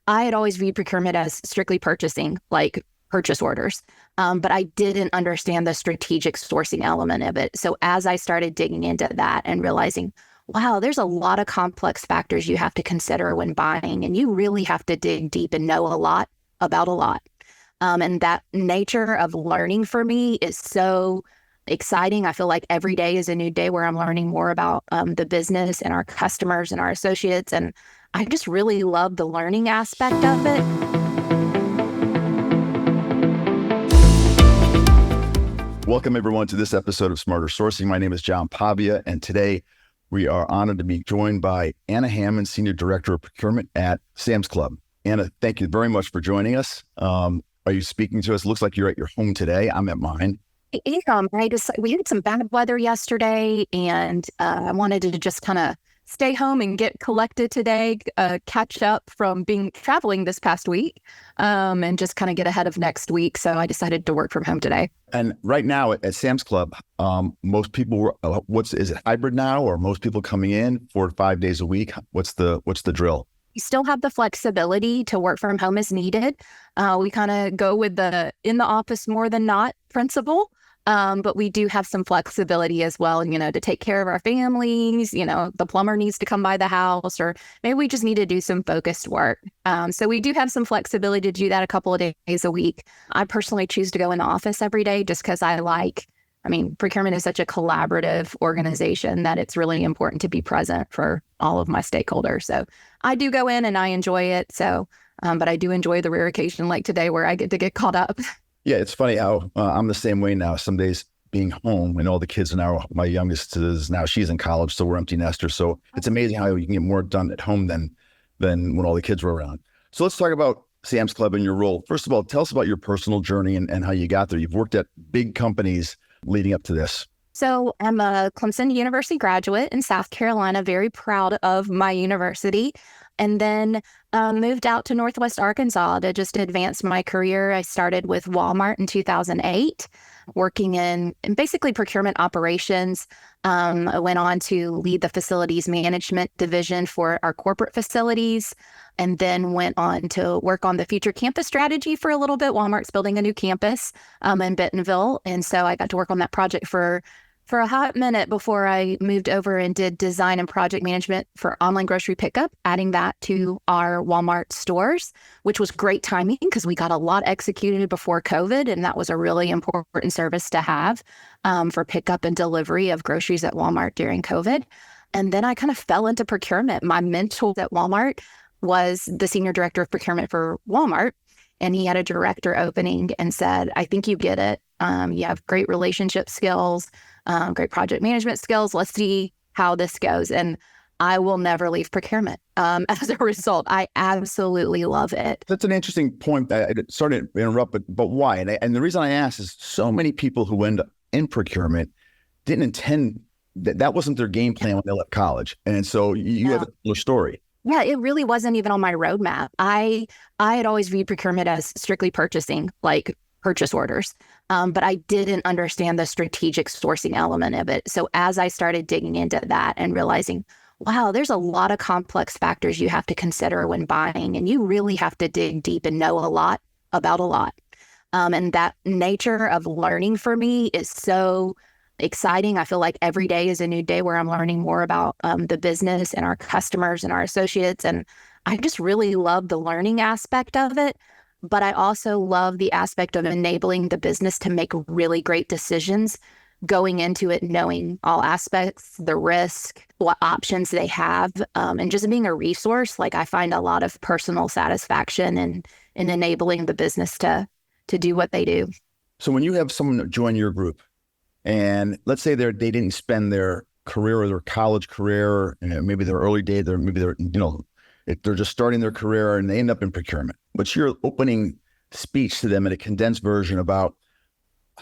I had always viewed procurement as strictly purchasing, like purchase orders, but I didn't understand the strategic sourcing element of it. So as I started digging into that and realizing, wow, there's a lot of complex factors you have to consider when buying, and you really have to dig deep and know a lot about a lot. And that nature of learning for me is so exciting. I feel like every day is a new day where I'm learning more about the business and our customers and our associates. And I just really love the learning aspect of it. Welcome, everyone, to this episode of Smarter Sourcing. My name is John Pavia, and today we are honored to be joined by Anna Hammons, Senior Director of Procurement at Sam's Club. Anna, thank you very much for joining us. Are you speaking to us? Looks like you're at your home today. I'm at mine. We had some bad weather yesterday, and I wanted to just kind of stay home and get collected today, catch up from traveling this past week, and just kind of get ahead of next week. So I decided to work from home today. And right now at Sam's Club, most people, is it hybrid now, or most people coming in 4 to 5 days a week? What's the drill? We still have the flexibility to work from home as needed. We kind of go with the in the office more than not principle. But we do have some flexibility as well, to take care of our families. The plumber needs to come by the house, or maybe we just need to do some focused work. So we do have some flexibility to do that a couple of days a week. I personally choose to go in the office every day just because procurement is such a collaborative organization that it's really important to be present for all of my stakeholders. So I do go in and I enjoy it. So, but I do enjoy the rare occasion like today where I get to get caught up. Yeah, it's funny how I'm the same way now. Some days being home and all the kids are now, my youngest is now, she's in college, so we're empty nesters. So it's amazing how you can get more done at home than when all the kids were around. So let's talk about Sam's Club and your role. First of all, tell us about your personal journey and how you got there. You've worked at big companies leading up to this. So I'm a Clemson University graduate in South Carolina, very proud of my university. And then moved out to Northwest Arkansas to just advance my career. I started with Walmart in 2008, working in basically procurement operations. I went on to lead the facilities management division for our corporate facilities, and then went on to work on the future campus strategy for a little bit. Walmart's building a new campus in Bentonville. And so I got to work on that project for a hot minute before I moved over and did design and project management for online grocery pickup, adding that to our Walmart stores, which was great timing because we got a lot executed before COVID. And that was a really important service to have for pickup and delivery of groceries at Walmart during COVID. And then I kind of fell into procurement. My mentor at Walmart was the senior director of procurement for Walmart. And he had a director opening and said, I think you get it. You have great relationship skills, great project management skills. Let's see how this goes. And I will never leave procurement. As a result, I absolutely love it. That's an interesting point. I started to interrupt, but why? And the reason I ask is so many people who end up in procurement didn't intend that wasn't their game plan when they left college. And so you have a similar story. Yeah, it really wasn't even on my roadmap. I had always viewed procurement as strictly purchasing, like purchase orders, but I didn't understand the strategic sourcing element of it. So as I started digging into that and realizing, wow, there's a lot of complex factors you have to consider when buying, and you really have to dig deep and know a lot about a lot. And that nature of learning for me is so exciting. I feel like every day is a new day where I'm learning more about the business and our customers and our associates. And I just really love the learning aspect of it. But I also love the aspect of enabling the business to make really great decisions, going into it, knowing all aspects, the risk, what options they have, and just being a resource. Like I find a lot of personal satisfaction in enabling the business to do what they do. So when you have someone join your group, and let's say they didn't spend their career or their college career, maybe their early days, if they're just starting their career and they end up in procurement. What's your opening speech to them in a condensed version about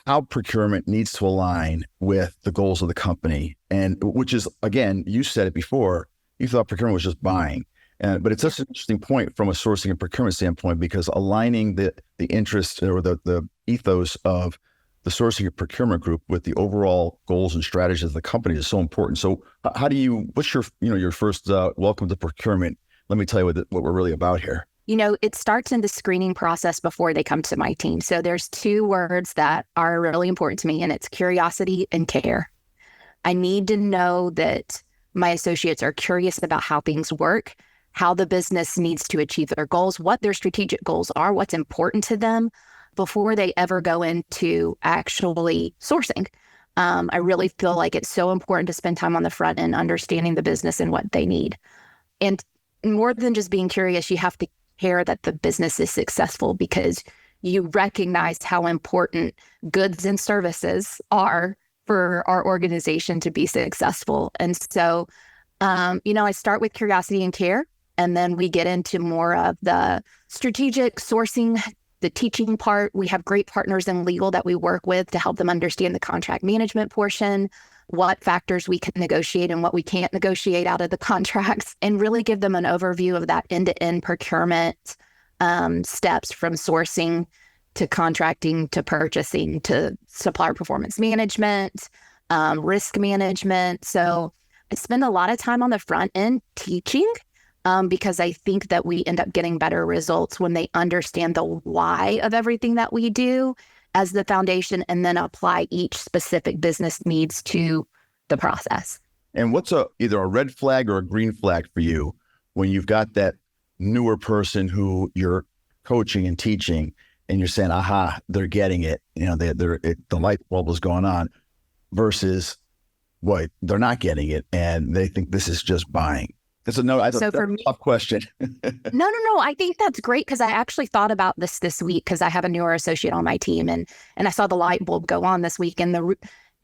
how procurement needs to align with the goals of the company? And which is, again, you said it before, you thought procurement was just buying. But it's such an interesting point from a sourcing and procurement standpoint, because aligning the interests or the ethos of the sourcing and procurement group with the overall goals and strategies of the company is so important. So what's your first welcome to procurement? Let me tell you what we're really about here. It starts in the screening process before they come to my team. So there's two words that are really important to me, and it's curiosity and care. I need to know that my associates are curious about how things work, how the business needs to achieve their goals, what their strategic goals are, what's important to them before they ever go into actually sourcing. I really feel like it's so important to spend time on the front end understanding the business and what they need. And more than just being curious, you have to care that the business is successful because you recognize how important goods and services are for our organization to be successful. And so, I start with curiosity and care, and then we get into more of the strategic sourcing, the teaching part. We have great partners in legal that we work with to help them understand the contract management portion, what factors we can negotiate and what we can't negotiate out of the contracts, and really give them an overview of that end-to-end procurement steps from sourcing to contracting to purchasing to supplier performance management, risk management. So I spend a lot of time on the front end teaching because I think that we end up getting better results when they understand the why of everything that we do as the foundation and then apply each specific business needs to the process. And what's either a red flag or a green flag for you when you've got that newer person who you're coaching and teaching and you're saying, aha, they're getting it, the light bulb is going on, versus what, they're not getting it and they think this is just buying? That's a tough question. No. I think that's great because I actually thought about this week because I have a newer associate on my team and I saw the light bulb go on this week. And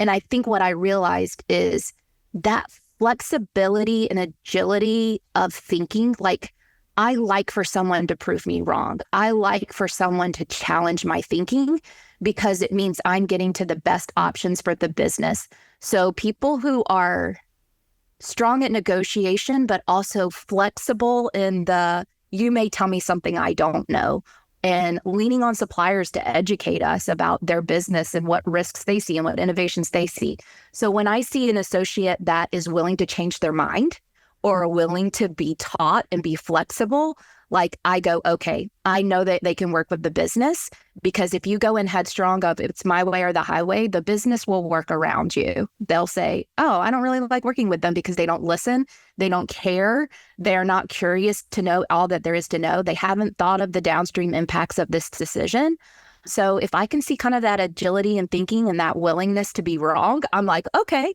I think what I realized is that flexibility and agility of thinking, like I like for someone to prove me wrong. I like for someone to challenge my thinking because it means I'm getting to the best options for the business. So people who are strong at negotiation, but also flexible in you may tell me something I don't know, and leaning on suppliers to educate us about their business and what risks they see and what innovations they see. So when I see an associate that is willing to change their mind or willing to be taught and be flexible, like I go, okay, I know that they can work with the business, because if you go in headstrong of it's my way or the highway, the business will work around you. They'll say, oh, I don't really like working with them because they don't listen. They don't care. They're not curious to know all that there is to know. They haven't thought of the downstream impacts of this decision. So if I can see kind of that agility and thinking and that willingness to be wrong, I'm like, okay,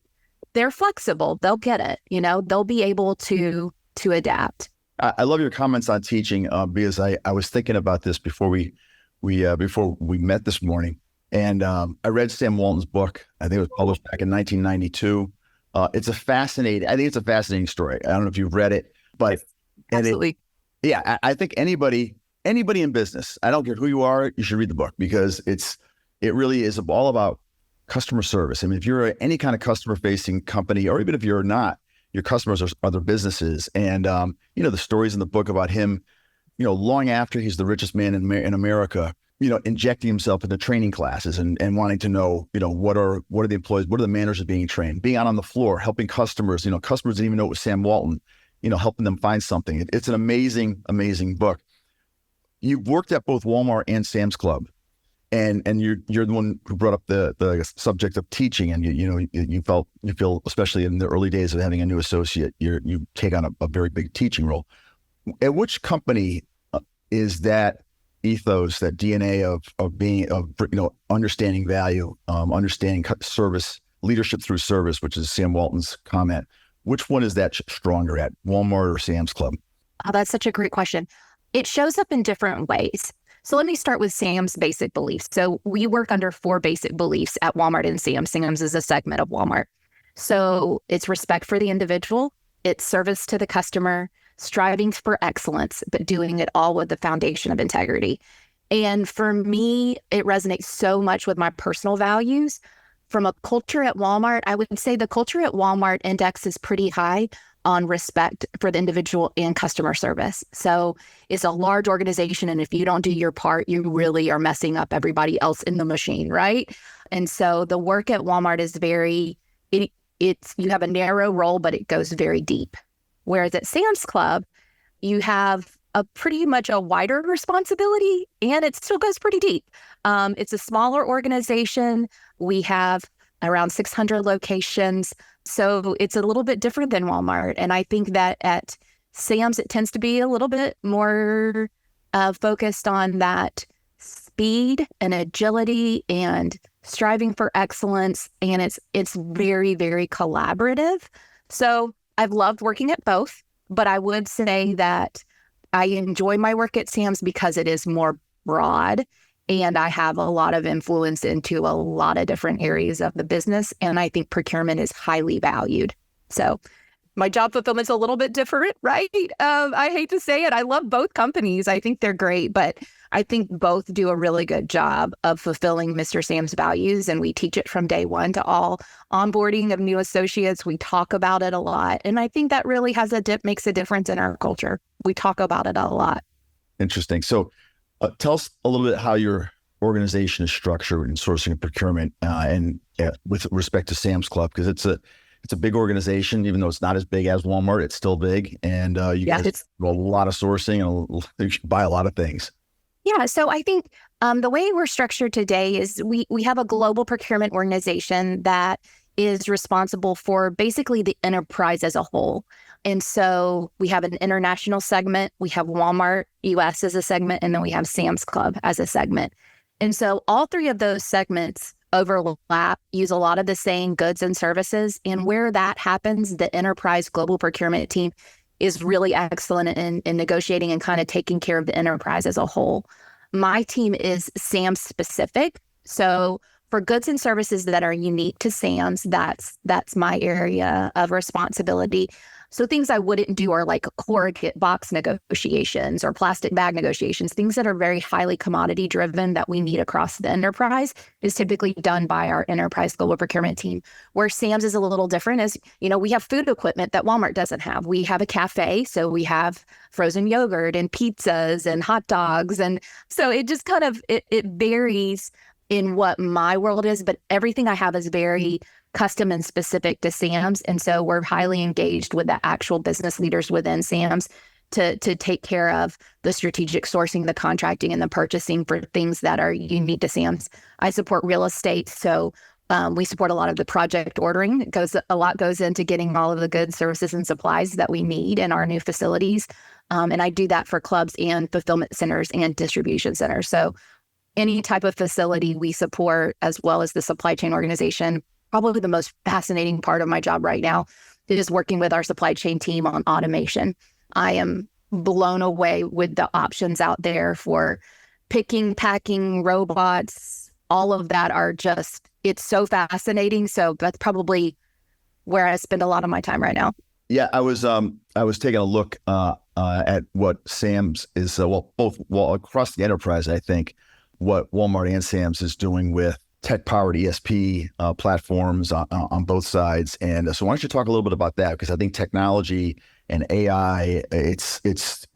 they're flexible. They'll get it. They'll be able to adapt. I love your comments on teaching because I was thinking about this before we met this morning, and I read Sam Walton's book. I think it was published back in 1992. I think it's a fascinating story. I don't know if you've read it, but absolutely, I think anybody in business, I don't care who you are, you should read the book because it really is all about customer service. I mean, if you're any kind of customer facing company, or even if you're not, your customers are other businesses. And, the stories in the book about him, long after he's the richest man in America, injecting himself into training classes and wanting to know, what are the employees, what are the managers being trained, being out on the floor, helping customers, customers didn't even know it was Sam Walton, helping them find something. It's an amazing, amazing book. You've worked at both Walmart and Sam's Club. And you're the one who brought up the subject of teaching, and you feel, especially in the early days of having a new associate, you take on a very big teaching role. At which company is that ethos, that DNA of understanding value, understanding service, leadership through service, which is Sam Walton's comment? Which one is that stronger at, Walmart or Sam's Club? Oh, that's such a great question. It shows up in different ways. So let me start with Sam's basic beliefs. So we work under 4 basic beliefs at Walmart and Sam's. Sam's is a segment of Walmart. So it's respect for the individual, it's service to the customer, striving for excellence, but doing it all with the foundation of integrity. And for me, it resonates so much with my personal values. From a culture at Walmart, I would say the culture at Walmart indexes pretty high on respect for the individual and customer service. So it's a large organization, and if you don't do your part, you really are messing up everybody else in the machine, right? And so the work at Walmart is you have a narrow role, but it goes very deep. Whereas at Sam's Club, you have a pretty much a wider responsibility, and it still goes pretty deep. It's a smaller organization. We have around 600 locations. So it's a little bit different than Walmart. And I think that at Sam's, it tends to be a little bit more focused on that speed and agility and striving for excellence. And it's very, very collaborative. So I've loved working at both, but I would say that I enjoy my work at Sam's because it is more broad and I have a lot of influence into a lot of different areas of the business. And I think procurement is highly valued. So my job fulfillment's a little bit different, right? I hate to say it. I love both companies. I think they're great, but I think both do a really good job of fulfilling Mr. Sam's values. And we teach it from day one to all onboarding of new associates. We talk about it a lot. And I think that really makes a difference in our culture. We talk about it a lot. Interesting. So tell us a little bit how your organization is structured in sourcing and procurement and with respect to Sam's Club, because it's a big organization. Even though it's not as big as Walmart, it's still big. And you guys do a lot of sourcing and you should buy a lot of things. Yeah. So I think the way we're structured today is we have a global procurement organization that is responsible for basically the enterprise as a whole. And so we have an international segment, we have Walmart US as a segment, and then we have Sam's Club as a segment. And so all three of those segments overlap, use a lot of the same goods and services. And where that happens, the enterprise global procurement team is really excellent in negotiating and kind of taking care of the enterprise as a whole. My team is Sam's specific. So for goods and services that are unique to Sam's, that's my area of responsibility. So things I wouldn't do are like corrugate box negotiations or plastic bag negotiations, things that are very highly commodity driven that we need across the enterprise is typically done by our enterprise global procurement team. Where Sam's is a little different is, we have food equipment that Walmart doesn't have. We have a cafe, so we have frozen yogurt and pizzas and hot dogs. And so it just kind of, it varies in what my world is, but everything I have is very custom and specific to Sam's. And so we're highly engaged with the actual business leaders within Sam's to take care of the strategic sourcing, the contracting, and the purchasing for things that are unique to Sam's. I support real estate. So we support a lot of the project ordering. A lot goes into getting all of the goods, services, and supplies that we need in our new facilities. And I do that for clubs and fulfillment centers and distribution centers. So any type of facility we support, as well as the supply chain organization. Probably the most fascinating part of my job right now is working with our supply chain team on automation. I am blown away with the options out there for picking, packing, robots. All of that it's so fascinating. So that's probably where I spend a lot of my time right now. Yeah, I was taking a look at what Sam's is, across the enterprise, I think, what Walmart and Sam's is doing with tech-powered ESP platforms on both sides. And so why don't you talk a little bit about that? Because I think technology and AI, it's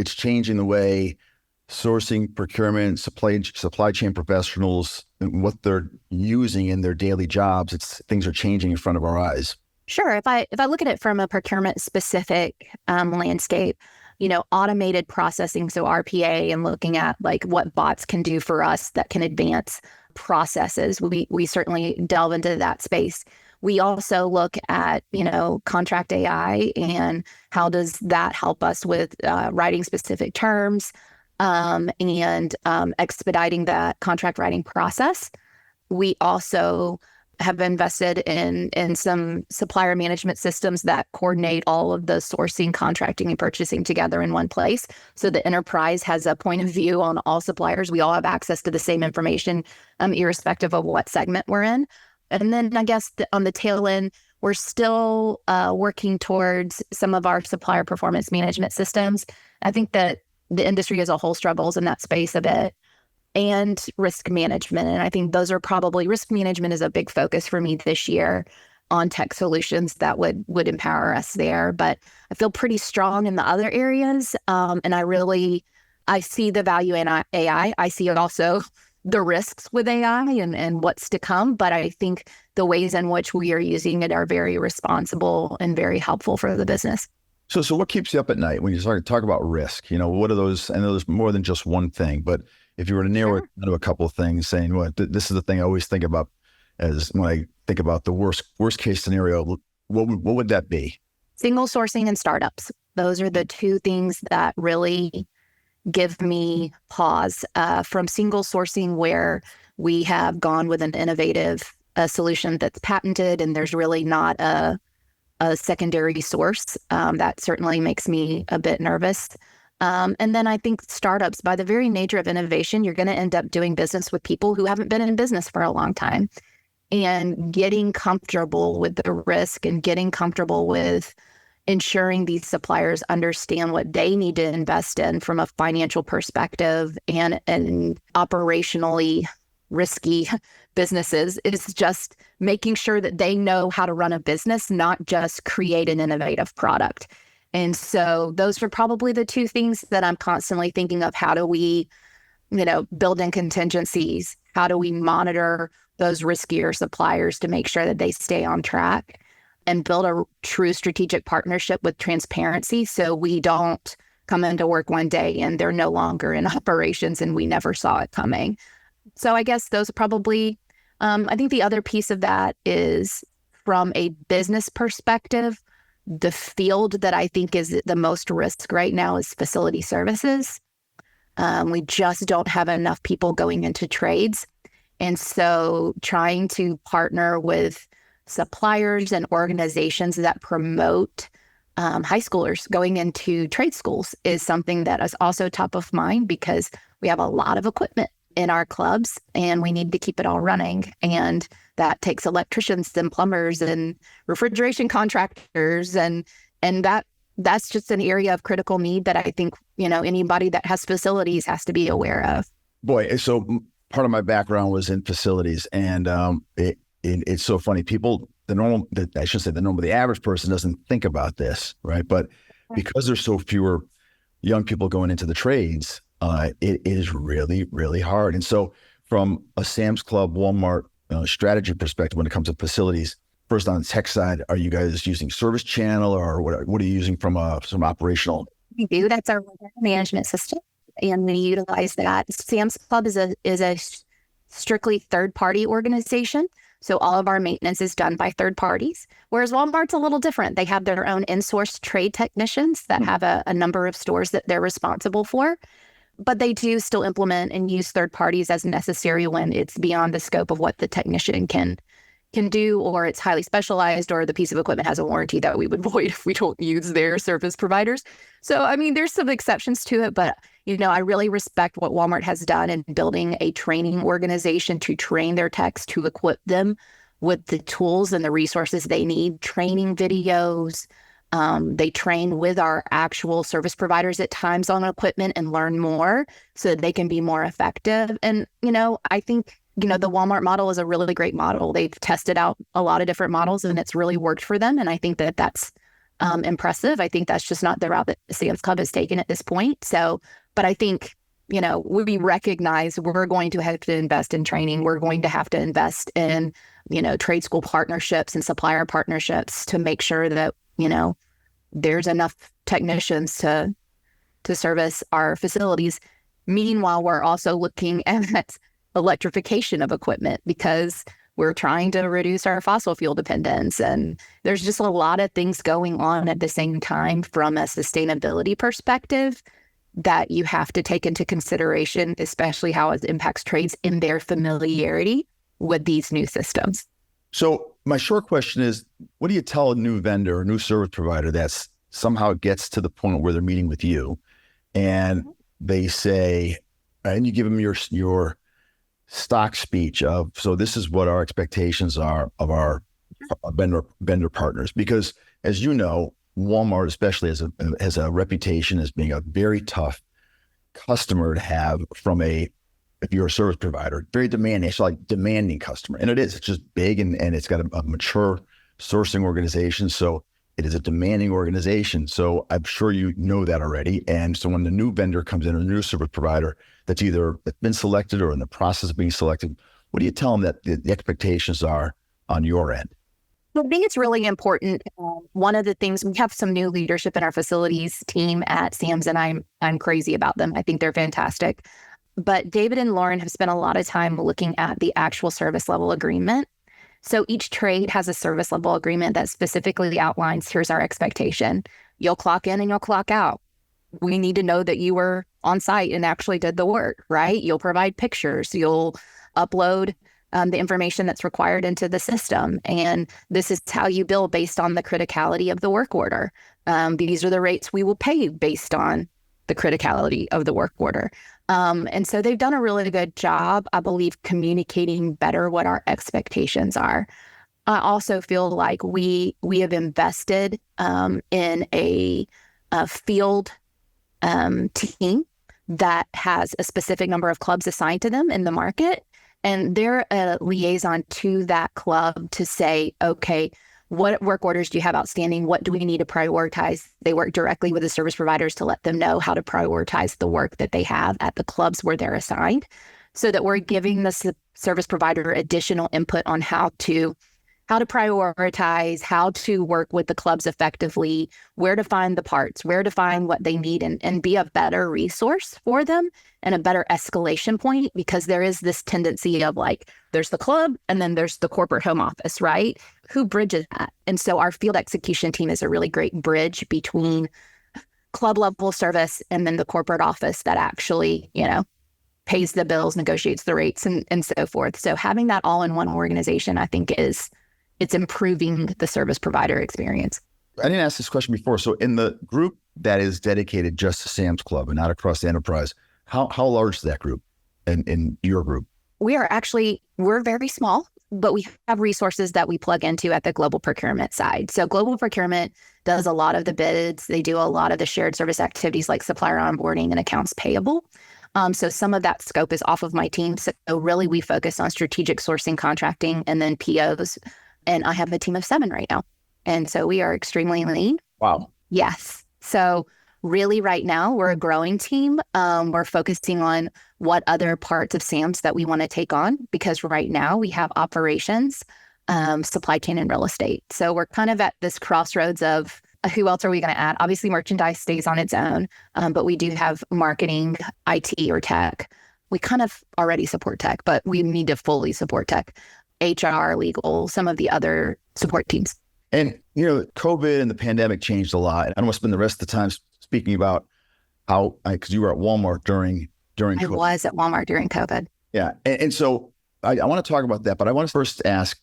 changing the way sourcing, procurement, supply chain professionals, what they're using in their daily jobs. Things are changing in front of our eyes. Sure. If I look at it from a procurement specific landscape, automated processing, so RPA, and looking at like what bots can do for us that can advance processes, we certainly delve into that space. We also look at, contract AI and how does that help us with writing specific terms and expediting that contract writing process. We also have invested in some supplier management systems that coordinate all of the sourcing, contracting, and purchasing together in one place. So the enterprise has a point of view on all suppliers. We all have access to the same information, irrespective of what segment we're in. And then I guess on the tail end, we're still working towards some of our supplier performance management systems. I think that the industry as a whole struggles in that space a bit. And risk management. And I think those are probably, risk management is a big focus for me this year on tech solutions that would empower us there. But I feel pretty strong in the other areas. And I see the value in AI. I see also the risks with AI and what's to come. But I think the ways in which we are using it are very responsible and very helpful for the business. So what keeps you up at night when you start to talk about risk? What are those? I know there's more than just one thing, but if you were to narrow it Sure. down to a couple of things, saying, well, this is the thing I always think about as when I think about the worst case scenario, what would that be? Single sourcing and startups. Those are the two things that really give me pause from single sourcing, where we have gone with an innovative solution that's patented and there's really not a secondary source. That certainly makes me a bit nervous. And then I think startups, by the very nature of innovation, you're going to end up doing business with people who haven't been in business for a long time. And getting comfortable with the risk and getting comfortable with ensuring these suppliers understand what they need to invest in from a financial perspective and operationally risky businesses is just making sure that they know how to run a business, not just create an innovative product. And so those are probably the two things that I'm constantly thinking of. How do we, build in contingencies? How do we monitor those riskier suppliers to make sure that they stay on track and build a true strategic partnership with transparency, so we don't come into work one day and they're no longer in operations and we never saw it coming? So I guess those are probably, I think the other piece of that is from a business perspective, the field that I think is the most risk right now is facility services. We just don't have enough people going into trades. And so trying to partner with suppliers and organizations that promote high schoolers going into trade schools is something that is also top of mind, because we have a lot of equipment in our clubs and we need to keep it all running. And that takes electricians and plumbers and refrigeration contractors. And that's just an area of critical need that I think, anybody that has facilities has to be aware of. Boy, so part of my background was in facilities, and it's so funny. People, the average person doesn't think about this, right? But because there's so fewer young people going into the trades, it is really, really hard. And so from a Sam's Club, Walmart strategy perspective, when it comes to facilities, first on the tech side, are you guys using Service Channel, or what are you using from some operational? We do. That's our management system, and we utilize that. Sam's Club is a strictly third-party organization. So all of our maintenance is done by third parties, whereas Walmart's a little different. They have their own in-source trade technicians that have a number of stores that they're responsible for, but they do still implement and use third parties as necessary when it's beyond the scope of what the technician can do, or it's highly specialized, or the piece of equipment has a warranty that we would void if we don't use their service providers. So, I mean, there's some exceptions to it, but I really respect what Walmart has done in building a training organization to train their techs, to equip them with the tools and the resources they need, training videos. They train with our actual service providers at times on equipment and learn more so that they can be more effective. And, I think, the Walmart model is a really great model. They've tested out a lot of different models and it's really worked for them. And I think that that's impressive. I think that's just not the route that Sam's Club has taken at this point. So, but I think, we recognize we're going to have to invest in training. We're going to have to invest in, trade school partnerships and supplier partnerships to make sure that, there's enough technicians to service our facilities. Meanwhile, we're also looking at electrification of equipment because we're trying to reduce our fossil fuel dependence. And there's just a lot of things going on at the same time from a sustainability perspective that you have to take into consideration, especially how it impacts trades in their familiarity with these new systems. So my short question is, what do you tell a new vendor, a new service provider that's somehow gets to the point where they're meeting with you and they say, and you give them your stock speech of, so this is what our expectations are of our vendor partners, because as you know, Walmart especially has a reputation as being a very tough customer to have if you're a service provider, very demanding. It's like demanding customer, and it is. It's just big, and it's got a mature sourcing organization, so it is a demanding organization. So I'm sure you know that already. And so when the new vendor comes in, or the new service provider that's either been selected or in the process of being selected, what do you tell them that the expectations are on your end? I think it's really important. One of the things, we have some new leadership in our facilities team at Sam's, and I'm crazy about them. I think they're fantastic. But David and Lauren have spent a lot of time looking at the actual service level agreement. So each trade has a service level agreement that specifically outlines, here's our expectation. You'll clock in and you'll clock out. We need to know that you were on site and actually did the work, right? You'll provide pictures. You'll upload the information that's required into the system. And this is how you bill based on the criticality of the work order. These are the rates we will pay based on the criticality of the work order. And so they've done a really good job, I believe, communicating better what our expectations are. I also feel like we have invested in a field team that has a specific number of clubs assigned to them in the market. And they're a liaison to that club to say, okay, what work orders do you have outstanding? What do we need to prioritize? They work directly with the service providers to let them know how to prioritize the work that they have at the clubs where they're assigned, so that we're giving the service provider additional input on how to prioritize, how to work with the clubs effectively, where to find the parts, where to find what they need, and be a better resource for them and a better escalation point, because there is this tendency of like, there's the club and then there's the corporate home office, right? Who bridges that? And so our field execution team is a really great bridge between club level service and then the corporate office that actually, pays the bills, negotiates the rates, and so forth. So having that all in one organization, I think it's improving the service provider experience. I didn't ask this question before. So in the group that is dedicated just to Sam's Club and not across the enterprise, how large is that group in your group? We're very small, but we have resources that we plug into at the global procurement side. So global procurement does a lot of the bids. They do a lot of the shared service activities like supplier onboarding and accounts payable. So some of that scope is off of my team. So really we focus on strategic sourcing, contracting, and then POs. And I have a team of 7 right now. And so we are extremely lean. Wow. Yes. So really right now we're a growing team. We're focusing on what other parts of Sam's that we want to take on, because right now we have operations, supply chain, and real estate. So we're kind of at this crossroads of who else are we going to add? Obviously merchandise stays on its own, but we do have marketing, IT, or tech. We kind of already support tech, but we need to fully support tech. HR, legal, some of the other support teams. And, COVID and the pandemic changed a lot. I don't want to spend the rest of the time speaking about how, because you were at Walmart during COVID. I was at Walmart during COVID. Yeah. And so I want to talk about that, but I want to first ask,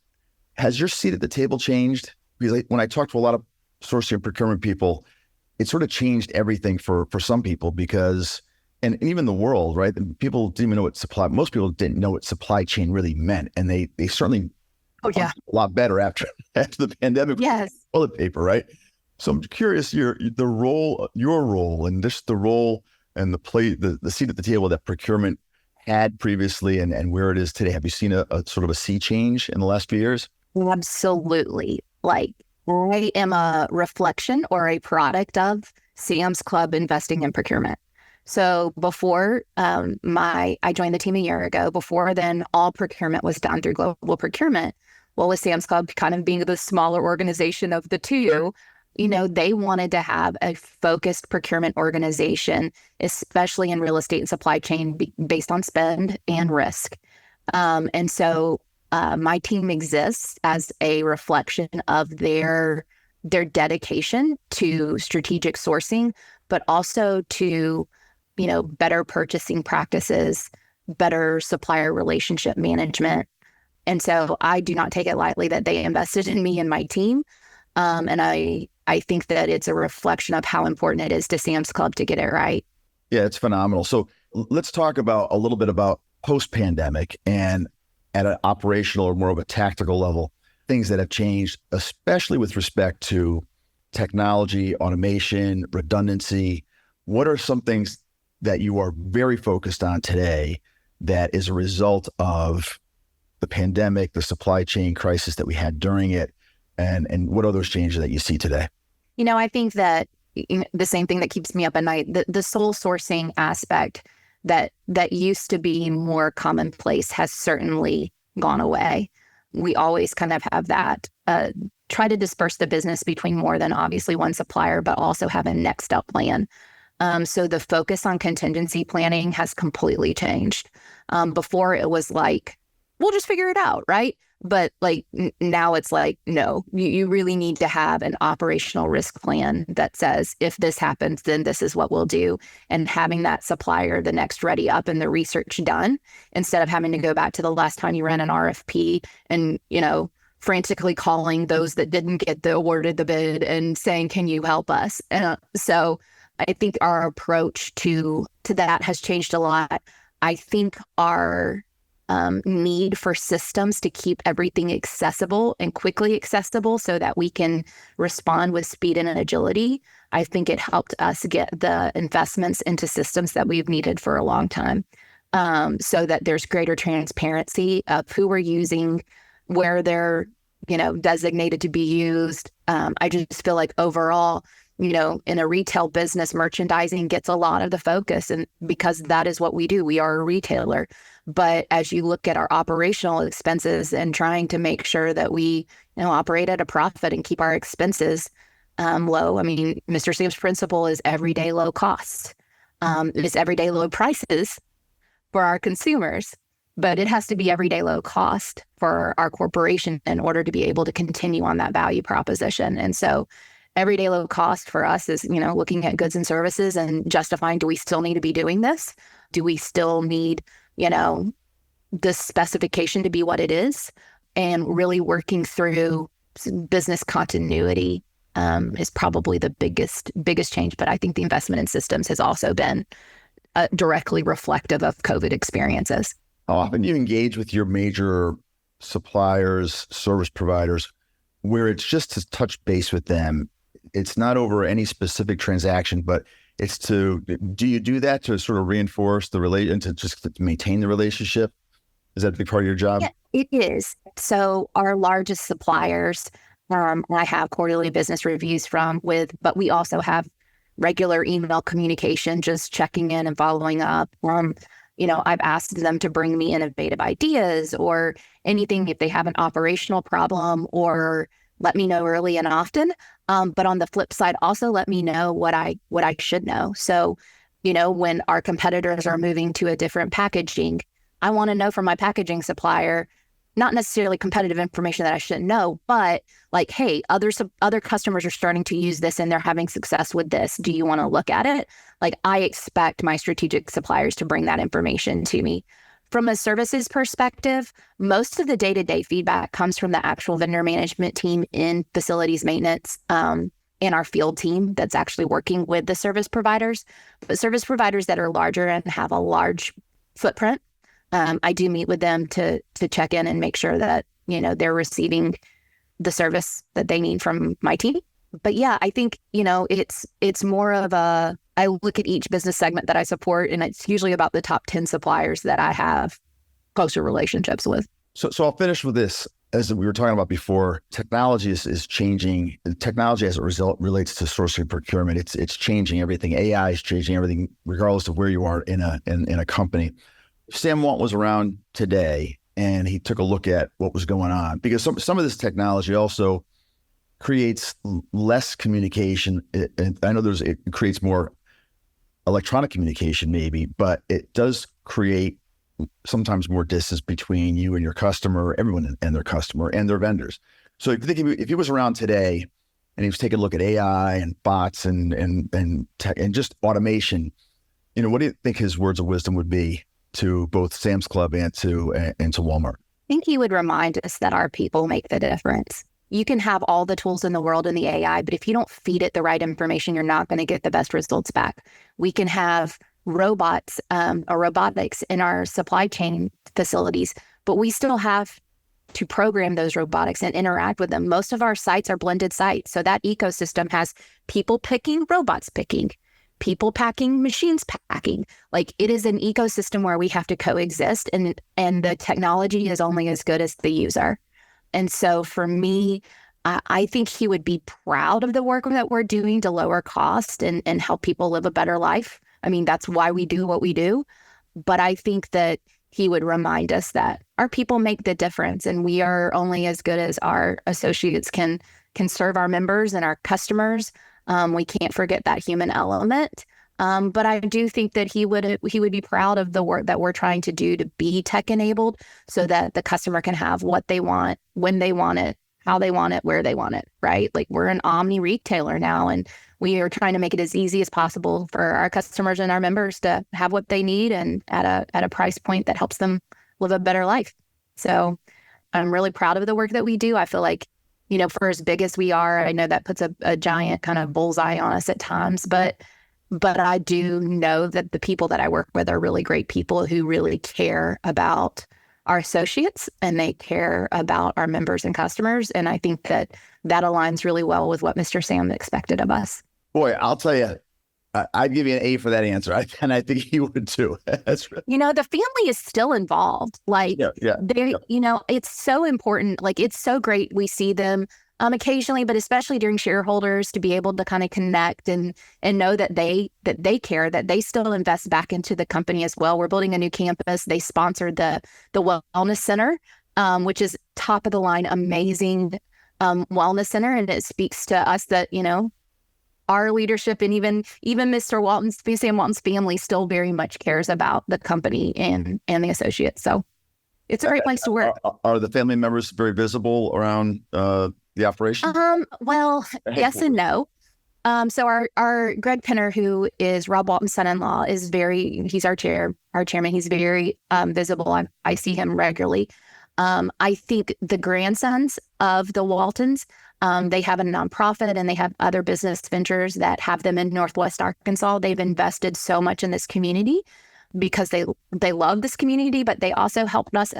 has your seat at the table changed? Because when I talked to a lot of sourcing and procurement people, it sort of changed everything for some people, because and even the world, right? People didn't even know what most people didn't know what supply chain really meant. And they certainly a lot better after the pandemic. Yes. Toilet paper, right? So I'm curious, your role and just the role and the seat at the table that procurement had previously and where it is today. Have you seen a sort of a sea change in the last few years? Absolutely. Like, I am a reflection or a product of Sam's Club investing in procurement. So before I joined the team a year ago, before then, all procurement was done through global procurement. Well, with Sam's Club kind of being the smaller organization of the two, they wanted to have a focused procurement organization, especially in real estate and supply chain, based on spend and risk. And so my team exists as a reflection of their dedication to strategic sourcing, but also to better purchasing practices, better supplier relationship management. And so I do not take it lightly that they invested in me and my team. And I think that it's a reflection of how important it is to Sam's Club to get it right. Yeah, it's phenomenal. So let's talk a little bit about post-pandemic and at an operational or more of a tactical level, things that have changed, especially with respect to technology, automation, redundancy. What are some things that you are very focused on today that is a result of the pandemic, the supply chain crisis that we had during it, and what are those changes that you see today? I think that the same thing that keeps me up at night, the sole sourcing aspect that used to be more commonplace has certainly gone away. We always kind of have that try to disperse the business between more than obviously one supplier, but also have a next up plan. So the focus on contingency planning has completely changed. Before it was like, we'll just figure it out, right? But like now it's like, no, you really need to have an operational risk plan that says, if this happens, then this is what we'll do. And having that supplier the next ready up and the research done, instead of having to go back to the last time you ran an RFP and, frantically calling those that didn't get the awarded the bid and saying, can you help us? So I think our approach to that has changed a lot. I think our need for systems to keep everything accessible and quickly accessible so that we can respond with speed and agility, I think it helped us get the investments into systems that we've needed for a long time, so that there's greater transparency of who we're using, where they're, designated to be used. I just feel like overall, in a retail business, merchandising gets a lot of the focus, and because that is what we do, we are a retailer. But as you look at our operational expenses and trying to make sure that we, operate at a profit and keep our expenses low. I mean, Mr. Sam's principle is everyday low costs. It's everyday low prices for our consumers, but it has to be everyday low cost for our corporation in order to be able to continue on that value proposition. And so everyday low cost for us is, looking at goods and services and justifying, do we still need to be doing this? Do we still need, this specification to be what it is? And really working through business continuity is probably the biggest change. But I think the investment in systems has also been directly reflective of COVID experiences. How often do you engage with your major suppliers, service providers, where it's just to touch base with them? It's not over any specific transaction, but it's do you do that to sort of reinforce the relation, to just to maintain the relationship? Is that a big part of your job? Yeah, it is. So our largest suppliers, I have quarterly business reviews but we also have regular email communication, just checking in and following up. I've asked them to bring me innovative ideas or anything if they have an operational problem, or let me know early and often. But on the flip side, also let me know what I should know. So, when our competitors are moving to a different packaging, I want to know from my packaging supplier, not necessarily competitive information that I shouldn't know, but like, hey, other customers are starting to use this and they're having success with this. Do you want to look at it? Like, I expect my strategic suppliers to bring that information to me. From a services perspective, most of the day-to-day feedback comes from the actual vendor management team in facilities maintenance, and our field team that's actually working with the service providers. But service providers that are larger and have a large footprint, I do meet with them to check in and make sure that, they're receiving the service that they need from my team. But yeah, I think, it's more of I look at each business segment that I support, and it's usually about the top 10 suppliers that I have closer relationships with. So I'll finish with this. As we were talking about before, technology is changing. Technology as a result relates to sourcing procurement. It's changing everything. AI is changing everything, regardless of where you are in a company. Sam Walt was around today, and he took a look at what was going on, because some of this technology also creates less communication. I know it creates more electronic communication maybe, but it does create sometimes more distance between you and your customer, everyone and their customer and their vendors. So if he was around today and he was taking a look at AI and bots and tech and just automation, what do you think his words of wisdom would be to both Sam's Club and to Walmart? I think he would remind us that our people make the difference. You can have all the tools in the world in the AI, but if you don't feed it the right information, you're not going to get the best results back. We can have robots or robotics in our supply chain facilities, but we still have to program those robotics and interact with them. Most of our sites are blended sites. So that ecosystem has people picking, robots picking, people packing, machines packing. Like, it is an ecosystem where we have to coexist, and the technology is only as good as the user. And so for me, I think he would be proud of the work that we're doing to lower cost and help people live a better life. I mean, that's why we do what we do. But I think that he would remind us that our people make the difference, and we are only as good as our associates can serve our members and our customers. We can't forget that human element. But I do think that he would be proud of the work that we're trying to do to be tech enabled, so that the customer can have what they want, when they want it, how they want it, where they want it, right? Like, we're an omni retailer now, and we are trying to make it as easy as possible for our customers and our members to have what they need, and at a price point that helps them live a better life. So I'm really proud of the work that we do. I feel like, for as big as we are, I know that puts a giant kind of bullseye on us at times, but I do know that the people that I work with are really great people who really care about our associates, and they care about our members and customers. And I think that aligns really well with what Mr. Sam expected of us. Boy, I'll tell you, I'd give you an A for that answer. And I think he would too. That's the family is still involved. Like, it's so important. Like, it's so great. We see them occasionally, but especially during shareholders, to be able to kind of connect and know that they care, that they still invest back into the company as well. We're building a new campus. They sponsored the wellness center, which is top of the line, amazing wellness center. And it speaks to us that, our leadership and even Mr. Sam Walton's family still very much cares about the company and the associates. So it's a great place to work. Are the family members very visible around the operation? Well, yes and no. So our Greg Penner, who is Rob Walton's son-in-law, he's our chairman. He's very visible. I see him regularly. I think the grandsons of the Waltons, they have a nonprofit and they have other business ventures that have them in Northwest Arkansas. They've invested so much in this community because they love this community, but they also helped us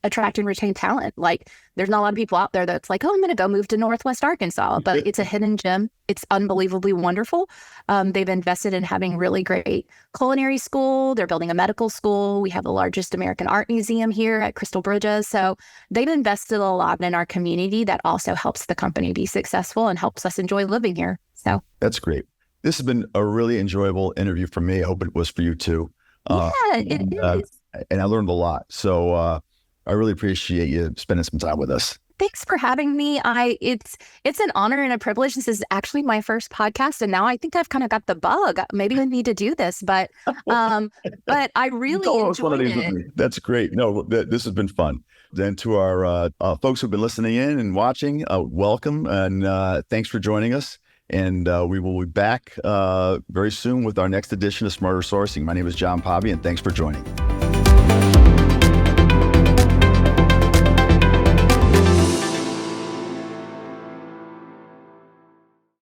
attract and retain talent. Like, there's not a lot of people out there that's like, oh, I'm going to go move to Northwest Arkansas, but it's a hidden gem. It's unbelievably wonderful. They've invested in having really great culinary school. They're building a medical school. We have the largest American art museum here at Crystal Bridges. So they've invested a lot in our community that also helps the company be successful and helps us enjoy living here. So that's great. This has been a really enjoyable interview for me. I hope it was for you too. It is. And I learned a lot. So I really appreciate you spending some time with us. Thanks for having me. It's an honor and a privilege. This is actually my first podcast, and now I think I've kind of got the bug. Maybe I need to do this, but I really enjoyed it. That's great. No, this has been fun. Then to our folks who've been listening in and watching, welcome, and thanks for joining us. And we will be back very soon with our next edition of Smarter Sourcing. My name is John Pavy, and thanks for joining.